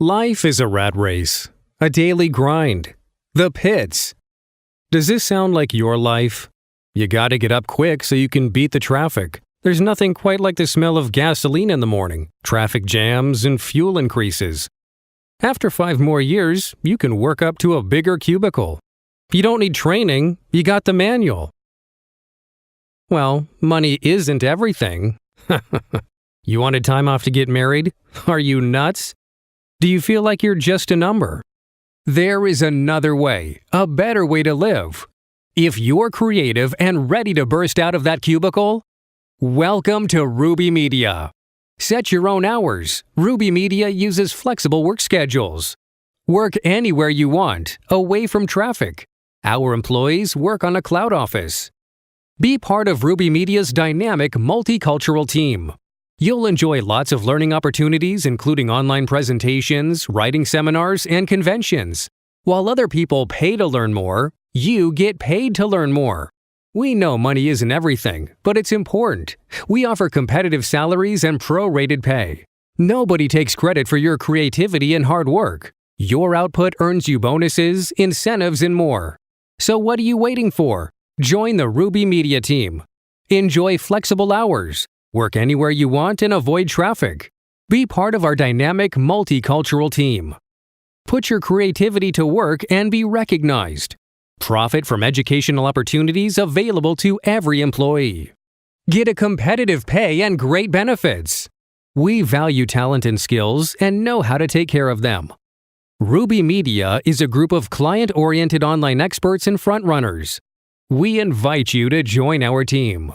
Life is a rat race, a daily grind, the pits. Does this sound like your life? You gotta get up quick so you can beat the traffic. There's nothing quite like the smell of gasoline in the morning, traffic jams, and fuel increases. After 5 more years, you can work up to a bigger cubicle. You don't need training, you got the manual. Well, money isn't everything. You wanted time off to get married? Are you nuts? Do you feel like you're just a number? There is another way, a better way to live. If you're creative and ready to burst out of that cubicle, welcome to Ruby Media. Set your own hours. Ruby Media uses flexible work schedules. Work anywhere you want, away from traffic. Our employees work on a cloud office. Be part of Ruby Media's dynamic multicultural team. You'll enjoy lots of learning opportunities, including online presentations, writing seminars, and conventions. While other people pay to learn more, you get paid to learn more. We know money isn't everything, but it's important. We offer competitive salaries and prorated pay. Nobody takes credit for your creativity and hard work. Your output earns you bonuses, incentives, and more. So what are you waiting for? Join the Ruby Media team. Enjoy flexible hours. Work anywhere you want and avoid traffic. Be part of our dynamic multicultural team. Put your creativity to work and be recognized. Profit from educational opportunities available to every employee. Get a competitive pay and great benefits. We value talent and skills and know how to take care of them. Ruby Media is a group of client-oriented online experts and frontrunners. We invite you to join our team.